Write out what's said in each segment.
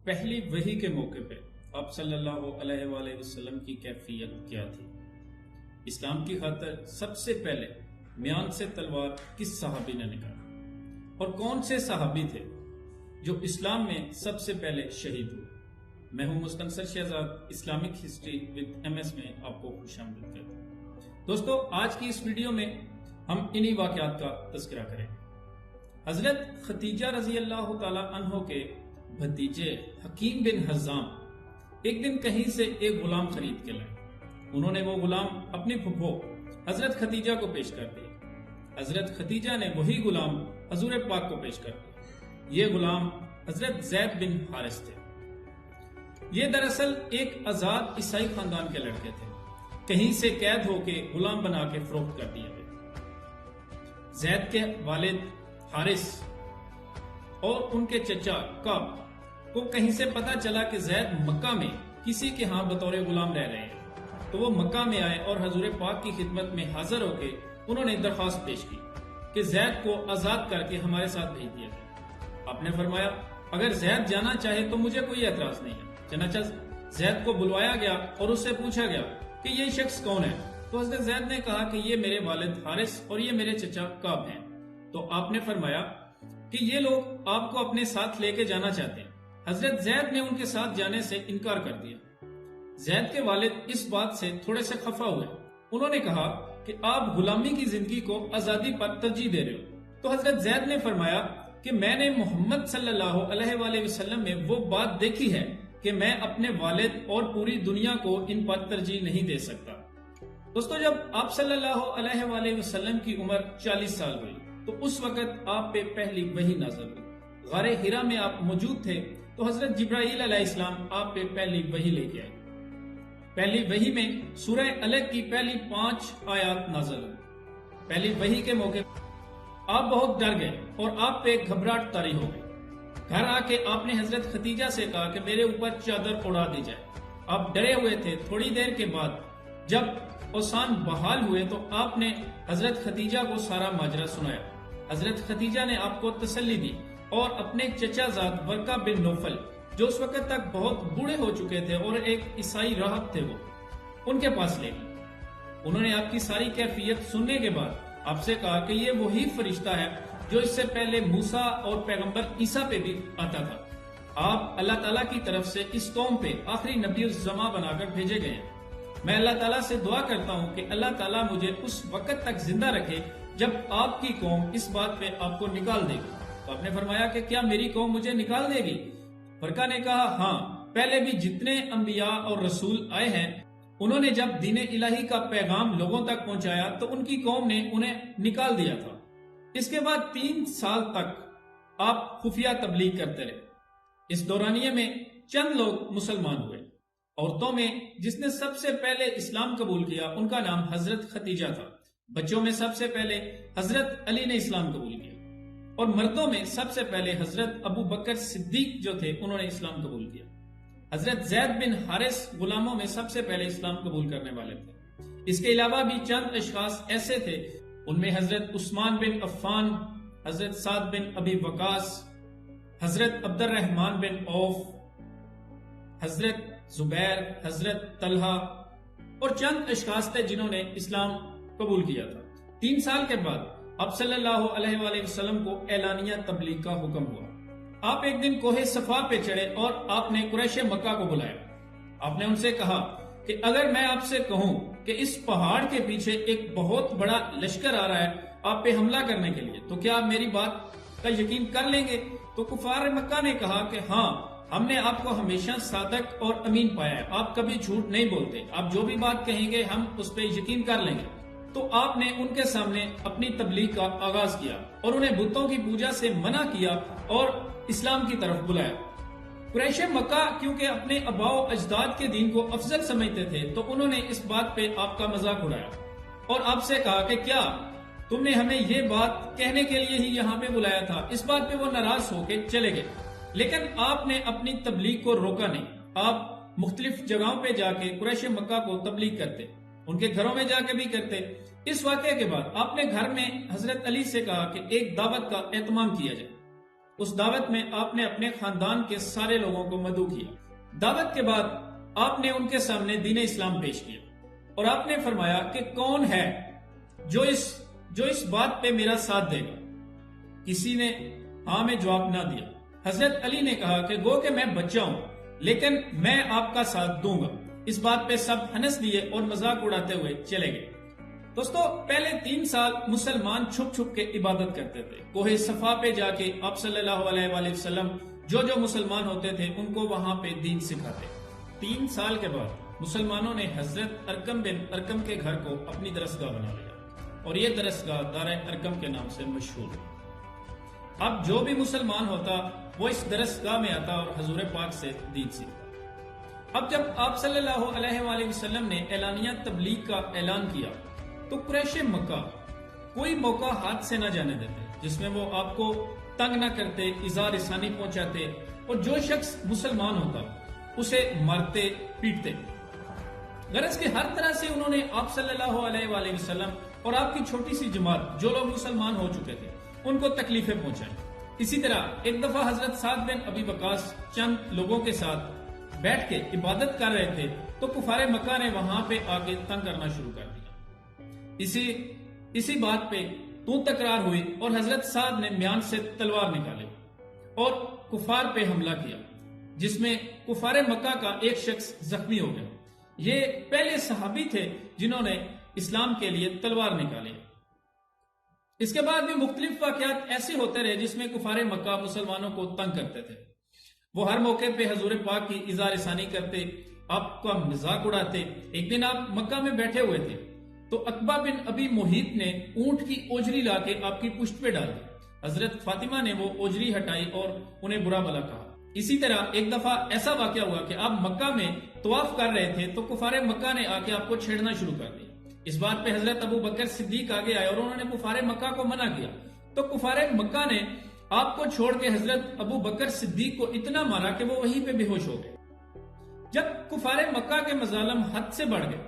پہلی وحی کے موقع پہ آپ صلی اللہ علیہ وآلہ وسلم کی کیفیت کیا تھی؟ اسلام کی خاطر سب سے پہلے میان سے تلوار کس صحابی نے نکالی اور کون سے صحابی تھے جو اسلام میں سب سے پہلے شہید ہوئے؟ میں ہوں Mustansir Shahzad, Islamic history with MS میں آپ کو خوش آمدید کرتا ہوں۔ دوستو، آج کی اس ویڈیو میں ہم انہی واقعات کا تذکرہ کریں گے۔ حضرت خدیجہ رضی اللہ تعالی عنہ کے بھتیجے حکیم بن حزام ایک دن کہیں سے ایک غلام خرید کے لائے۔ انہوں نے وہ غلام اپنی پھپھو حضرت خدیجہ کو پیش کر دیا۔ حضرت خدیجہ نے وہی غلام حضور پاک کو پیش کر دیا۔ یہ غلام حضرت زید بن حارث تھے۔ یہ دراصل ایک آزاد عیسائی خاندان کے لڑکے تھے، کہیں سے قید ہو کے غلام بنا کے فروخت کر دیا گیا۔ زید کے والد حارث اور ان کے چچا کعب کو کہیں سے پتا چلا کہ زید مکہ میں کسی کے ہاں بطور غلام رہ رہے ہیں، تو وہ مکہ میں آئے اور حضور پاک کی خدمت میں حاضر ہو کے انہوں نے درخواست پیش کی کہ زید کو آزاد کر کے ہمارے ساتھ بھیج دیا جائے۔ آپ نے فرمایا اگر زید جانا چاہے تو مجھے کوئی اعتراض نہیں ہے۔ چنانچہ زید کو بلوایا گیا اور اس سے پوچھا گیا کہ یہ شخص کون ہے؟ تو حضرت زید نے کہا کہ یہ میرے والد حارث اور یہ میرے چچا کعب ہیں۔ تو آپ نے فرمایا کہ یہ لوگ آپ کو اپنے ساتھ لے کے جانا چاہتے ہیں۔ حضرت زید نے ان کے ساتھ جانے سے انکار کر دیا۔ زید کے والد اس بات سے تھوڑے سے خفا ہوئے۔ انہوں نے کہا کہ آپ غلامی کی زندگی کو آزادی پر ترجیح دے رہے ہو۔ تو حضرت زید نے فرمایا کہ میں نے محمد صلی اللہ علیہ وآلہ وسلم میں وہ بات دیکھی ہے کہ میں اپنے والد اور پوری دنیا کو ان پر ترجیح نہیں دے سکتا۔ دوستو، جب آپ صلی اللہ علیہ وآلہ وسلم کی عمر 40 سال ہوئی تو اس وقت آپ پہ پہلی وحی نازل ہوئی۔ غار حرا میں آپ موجود تھے تو حضرت جبرائیل علیہ السلام آپ پہ پہلی وحی لے کے آئے۔ پہلی وحی میں سورہ الگ کی پہلی 5 آیات نازل ہوئی۔ پہلی وحی کے موقع آپ بہت ڈر گئے اور آپ پہ گھبراہٹ طاری ہو گئی۔ گھر آ کے آپ نے حضرت خدیجہ سے کہا کہ میرے اوپر چادر اڑا دی جائے۔ آپ ڈرے ہوئے تھے۔ تھوڑی دیر کے بعد جب اوسان بحال ہوئے تو آپ نے حضرت خدیجہ کو سارا ماجرا سنایا۔ حضرت خدیجہ نے آپ کو تسلی دی اور اپنے چچا زاد ورقہ بن نوفل، جو اس وقت تک بہت بوڑھے ہو چکے تھے اور ایک عیسائی راہب تھے، وہ ان کے پاس لے گئے۔ انہوں نے آپ کی ساری کیفیت سننے کے بعد آپ سے کہا کہ یہ وہی فرشتہ ہے جو اس سے پہلے موسیٰ اور پیغمبر عیسیٰ پہ بھی آتا تھا۔ آپ اللہ تعالیٰ کی طرف سے اس قوم پہ آخری نبی الزماں بنا کر بھیجے گئے ہیں۔ میں اللہ تعالیٰ سے دعا کرتا ہوں کہ اللہ تعالیٰ مجھے اس وقت تک زندہ رکھے جب آپ کی قوم اس بات پہ آپ کو نکال دے گی۔ تو آپ نے فرمایا کہ کیا میری قوم مجھے نکال دے گی؟ ورقہ نے کہا ہاں، پہلے بھی جتنے انبیاء اور رسول آئے ہیں انہوں نے جب دین الہی کا پیغام لوگوں تک پہنچایا تو ان کی قوم نے انہیں نکال دیا تھا۔ اس کے بعد 3 سال تک آپ خفیہ تبلیغ کرتے رہے۔ اس دورانیے میں چند لوگ مسلمان ہوئے۔ عورتوں میں جس نے سب سے پہلے اسلام قبول کیا ان کا نام حضرت خدیجہ تھا۔ بچوں میں سب سے پہلے حضرت علی نے اسلام قبول کیا اور مردوں میں سب سے پہلے حضرت ابو بکر صدیق جو تھے انہوں نے اسلام قبول کیا۔ حضرت زید بن حارث غلاموں میں سب سے پہلے اسلام قبول کرنے والے تھے۔ اس کے علاوہ بھی چند اشخاص ایسے تھے، ان میں حضرت عثمان بن عفان، حضرت سعد بن ابی وقاص، حضرت عبد الرحمن بن عوف، حضرت زبیر، حضرت طلحہ اور چند اشخاص تھے جنہوں نے اسلام قبول کیا تھا۔ 3 سال کے بعد آپ صلی اللہ علیہ وآلہ وسلم کو اعلانیہ تبلیغ کا حکم ہوا۔ آپ ایک دن کوہ صفا پہ چڑھے اور آپ نے قریش مکہ کو بلایا۔ آپ نے ان سے کہا کہ اگر میں آپ سے کہوں کہ اس پہاڑ کے پیچھے ایک بہت بڑا لشکر آ رہا ہے آپ پہ حملہ کرنے کے لیے، تو کیا آپ میری بات کا یقین کر لیں گے؟ تو کفار مکہ نے کہا کہ ہاں، ہم نے آپ کو ہمیشہ صادق اور امین پایا ہے، آپ کبھی جھوٹ نہیں بولتے، آپ جو بھی بات کہیں گے ہم اس پہ یقین کر لیں گے۔ تو آپ نے ان کے سامنے اپنی تبلیغ کا آغاز کیا اور انہیں بتوں کی پوجا سے منع کیا اور اسلام کی طرف بلایا۔ قریش مکہ کیونکہ اپنے آباء و اجداد کے دین کو افضل سمجھتے تھے تو انہوں نے اس بات پہ آپ کا مذاق اڑایا اور آپ سے کہا کہ کیا تم نے ہمیں یہ بات کہنے کے لیے ہی یہاں پہ بلایا تھا؟ اس بات پہ وہ ناراض ہو کے چلے گئے، لیکن آپ نے اپنی تبلیغ کو روکا نہیں۔ آپ مختلف جگہوں پہ جا کے قریش مکہ کو تبلیغ کرتے، ان کے گھروں میں جا کے بھی کرتے۔ اس واقعے کے بعد آپ نے گھر میں حضرت علی سے کہا کہ ایک دعوت کا اہتمام کیا جائے۔ اس دعوت میں آپ نے اپنے خاندان کے سارے لوگوں کو مدعو کیا۔ دعوت کے بعد آپ نے ان کے سامنے دین اسلام پیش کیا اور آپ نے فرمایا کہ کون ہے جو اس بات پہ میرا ساتھ دے گا؟ کسی نے ہاں میں جواب نہ دیا۔ حضرت علی نے کہا کہ گو کہ میں بچہ ہوں لیکن میں آپ کا ساتھ دوں گا۔ اس بات پہ سب ہنس دیے اور مذاق اڑاتے ہوئے چلے گئے۔ دوستو، پہلے 3 سال مسلمان چھپ چھپ کے عبادت کرتے تھے۔ کوہ صفا پہ جا کے آپ صلی اللہ علیہ وآلہ وسلم جو مسلمان ہوتے تھے ان کو وہاں پہ دین سکھاتے۔ 3 سال کے بعد مسلمانوں نے حضرت ارقم بن ارقم کے گھر کو اپنی درسگاہ بنا لیا اور یہ درسگاہ دار ارقم کے نام سے مشہور ہے۔ اب جو بھی مسلمان ہوتا وہ اس درسگاہ میں آتا اور حضور پاک سے دین سیکھتا۔ اب جب آپ صلی اللہ علیہ وآلہ وسلم نے اعلانیہ تبلیغ کا اعلان کیا تو قریش مکہ کوئی موقع ہاتھ سے نہ جانے دیتے جس میں وہ آپ کو تنگ نہ کرتے، ایذا رسانی پہنچاتے اور جو شخص مسلمان ہوتا اسے مارتے پیٹتے۔ غرض کہ ہر طرح سے انہوں نے آپ صلی اللہ علیہ وآلہ وسلم اور آپ کی چھوٹی سی جماعت جو لوگ مسلمان ہو چکے تھے ان کو تکلیفیں پہنچائیں۔ اسی طرح ایک دفعہ حضرت سعد بن ابی وقاص چند لوگوں کے ساتھ بیٹھ کے عبادت کر رہے تھے تو کفار مکہ نے وہاں پہ آ کے تنگ کرنا شروع کر دیا۔ اسی بات پہ تکرار ہوئی اور حضرت سعد نے میان سے تلوار نکالی اور کفار پہ حملہ کیا جس میں کفار مکہ کا ایک شخص زخمی ہو گیا۔ یہ پہلے صحابی تھے جنہوں نے اسلام کے لیے تلوار نکالی۔ اس کے بعد بھی مختلف واقعات ایسے ہوتے رہے جس میں کفار مکہ مسلمانوں کو تنگ کرتے تھے۔ وہ ہر موقع پہ حضور پاک کی ایذا رسانی کرتے، آپ کا مذاق اڑاتے۔ ایک دن آپ مکہ میں بیٹھے ہوئے تھے تو عقبہ بن ابی محیط نے اونٹ کی اوجری لا کے آپ کی پشت پہ ڈال دی۔ حضرت فاطمہ نے وہ اوجری ہٹائی اور انہیں برا بھلا کہا۔ اسی طرح ایک دفعہ ایسا واقعہ ہوا کہ آپ مکہ میں طواف کر رہے تھے تو کفار مکہ نے آ کے آپ کو چھیڑنا شروع کر دیا۔ اس بات پہ حضرت ابو بکر صدیق آگے آئے اور انہوں نے کفار مکہ کو منع کیا تو کفار مکہ نے آپ کو چھوڑ کے حضرت ابو بکر صدیق کو اتنا مارا کہ وہ وہیں پہ بے ہوش ہو گئے۔ جب کفار مکہ کے مظالم حد سے بڑھ گئے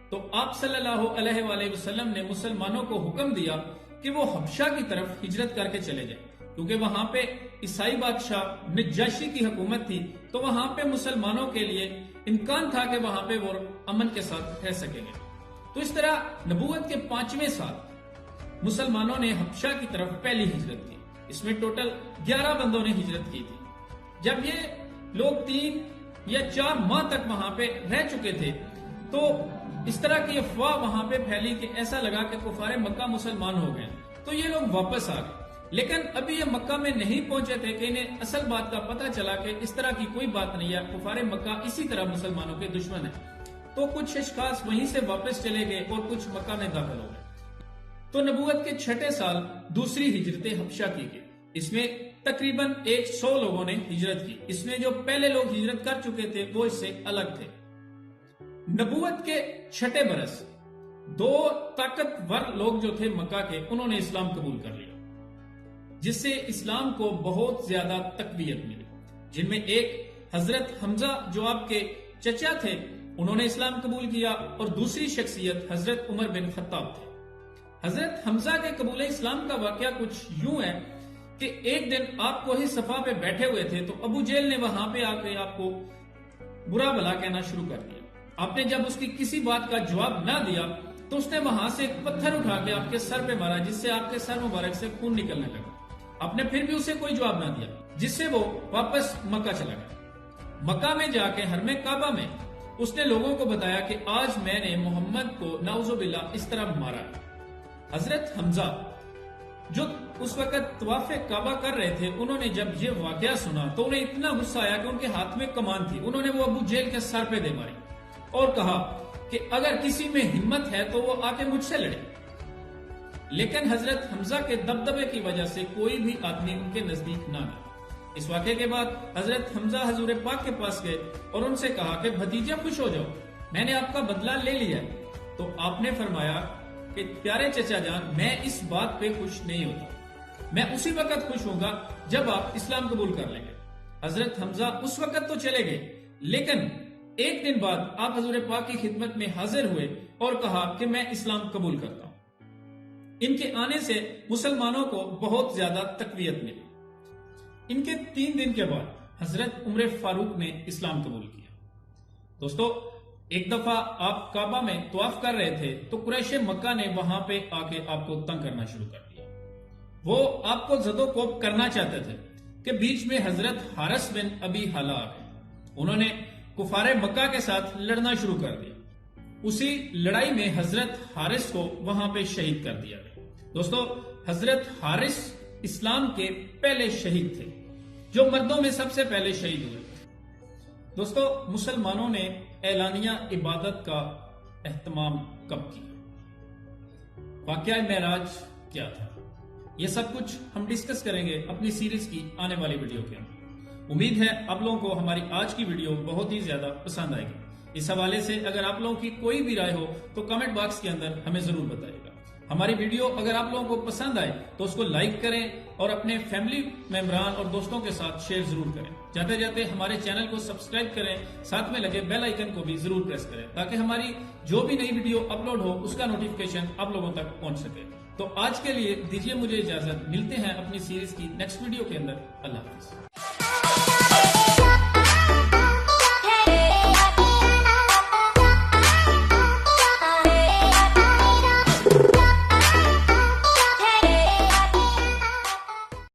تو آپ صلی اللہ علیہ وآلہ وسلم نے مسلمانوں کو حکم دیا کہ وہ حبشہ کی طرف ہجرت کر کے چلے جائیں، کیونکہ وہاں پہ عیسائی بادشاہ نجاشی کی حکومت تھی تو وہاں پہ مسلمانوں کے لیے امکان تھا کہ وہاں پہ وہ امن کے ساتھ رہ سکیں گے۔ تو اس طرح نبوت کے 5ویں سال مسلمانوں نے حبشہ کی طرف پہلی ہجرت کی۔ اس میں ٹوٹل 11 بندوں نے ہجرت کی تھی۔ جب یہ لوگ 3 یا 4 ماہ تک وہاں پہ رہ چکے تھے تو اس طرح کی افواہ وہاں پہ پھیلی کہ ایسا لگا کہ کفار مکہ مسلمان ہو گئے تو یہ لوگ واپس آ گئے، لیکن ابھی یہ مکہ میں نہیں پہنچے تھے کہ انہیں اصل بات کا پتہ چلا کہ اس طرح کی کوئی بات نہیں ہے، کفار مکہ اسی طرح مسلمانوں کے دشمن ہیں۔ تو کچھ اشخاص وہیں سے واپس چلے گئے اور کچھ مکہ میں داخل ہو گئے۔ تو نبوت کے 6 سال دوسری ہجرت حبشہ کی گئی۔ اس میں تقریباً 100 لوگوں نے ہجرت کی۔ اس میں جو پہلے لوگ ہجرت کر چکے تھے وہ اس سے الگ تھے۔ نبوت کے 6 برس 2 طاقتور لوگ جو تھے مکہ کے انہوں نے اسلام قبول کر لیا، جس سے اسلام کو بہت زیادہ تقویت ملی، جن میں ایک حضرت حمزہ جو آپ کے چچا تھے انہوں نے اسلام قبول کیا اور دوسری شخصیت حضرت عمر بن خطاب تھے۔ حضرت حمزہ کے قبول اسلام کا واقعہ کچھ یوں ہے کہ ایک دن آپ کوہ صفا پہ بیٹھے ہوئے تھے تو ابو جہل نے وہاں پہ آ کے آپ کو برا بھلا کہنا شروع کر دیا۔ آپ نے جب اس کی کسی بات کا جواب نہ دیا تو اس نے وہاں سے ایک پتھر اٹھا کے آپ کے سر پہ مارا، جس سے آپ کے سر مبارک سے خون نکلنے لگا۔ آپ نے پھر بھی اسے کوئی جواب نہ دیا، جس سے وہ واپس مکہ چلا گیا۔ مکہ میں جا کے حرم کعبہ میں اس نے لوگوں کو بتایا کہ آج میں نے محمد کو نعوذ باللہ اس طرح مارا۔ حضرت حمزہ جو اس وقت طواف کعبہ کر رہے تھے انہوں نے جب یہ واقعہ سنا تو انہیں اتنا غصہ آیا کہ ان کے ہاتھ میں کمان تھی، انہوں نے وہ ابو جہل کے سر پہ دے ماری اور کہا کہ اگر کسی میں ہمت ہے تو وہ آ کے مجھ سے لڑے۔ لیکن حضرت حمزہ کے دبدبے کی وجہ سے کوئی بھی آدمی ان کے نزدیک نہ گیا۔ اس واقعے کے بعد حضرت حمزہ حضور پاک کے پاس گئے اور ان سے کہا کہ بھتیجا خوش ہو جاؤ، میں نے آپ کا بدلہ لے لیا ہے۔ تو آپ نے فرمایا کہ پیارے چچا جان، میں اس بات پہ خوش نہیں ہوتا، میں اسی وقت خوش ہوں گا جب آپ اسلام قبول کر لیں گے۔ حضرت حمزہ اس وقت تو چلے گئے، لیکن ایک دن بعد آپ حضور پاک کی خدمت میں حاضر ہوئے اور کہا کہ میں اسلام قبول کرتا ہوں۔ ان کے آنے سے مسلمانوں کو بہت زیادہ تقویت ملی۔ ان کے 3 دن کے بعد حضرت عمر فاروق نے اسلام قبول کیا۔ دوستو، ایک دفعہ آپ کعبہ میں طواف کر رہے تھے تو قریش مکہ نے وہاں پہ آ کے آپ کو تنگ کرنا شروع کر دیا۔ وہ آپ کو زد و کوب کرنا چاہتے تھے کہ بیچ میں حضرت حارث بن ابی حالہ آ گئے۔ انہوں نے کفار مکہ کے ساتھ لڑنا شروع کر دیا۔ اسی لڑائی میں حضرت حارث کو وہاں پہ شہید کر دیا گیا۔ دوستو، حضرت حارث اسلام کے پہلے شہید تھے، جو مردوں میں سب سے پہلے شہید ہوئے۔ دوستو، مسلمانوں نے اعلانیہ عبادت کا اہتمام کب کیا؟ واقعہ معراج کیا تھا؟ یہ سب کچھ ہم ڈسکس کریں گے اپنی سیریز کی آنے والی ویڈیو کے اندر۔ امید ہے آپ لوگوں کو ہماری آج کی ویڈیو بہت ہی زیادہ پسند آئے گی۔ اس حوالے سے اگر آپ لوگوں کی کوئی بھی رائے ہو تو کمنٹ باکس کے اندر ہمیں ضرور بتائیے گا۔ ہماری ویڈیو اگر آپ لوگوں کو پسند آئے تو اس کو لائک کریں اور اپنے فیملی ممبران اور دوستوں کے ساتھ شیئر ضرور کریں۔ جاتے جاتے ہمارے چینل کو سبسکرائب کریں، ساتھ میں لگے بیل آئیکن کو بھی ضرور پریس کریں تاکہ ہماری جو بھی نئی ویڈیو اپلوڈ ہو اس کا نوٹیفیکیشن آپ لوگوں تک پہنچ سکے۔ تو آج کے لیے دیجیے مجھے اجازت، ملتے ہیں اپنی سیریز کی نیکسٹ ویڈیو کے اندر۔ اللہ حافظ۔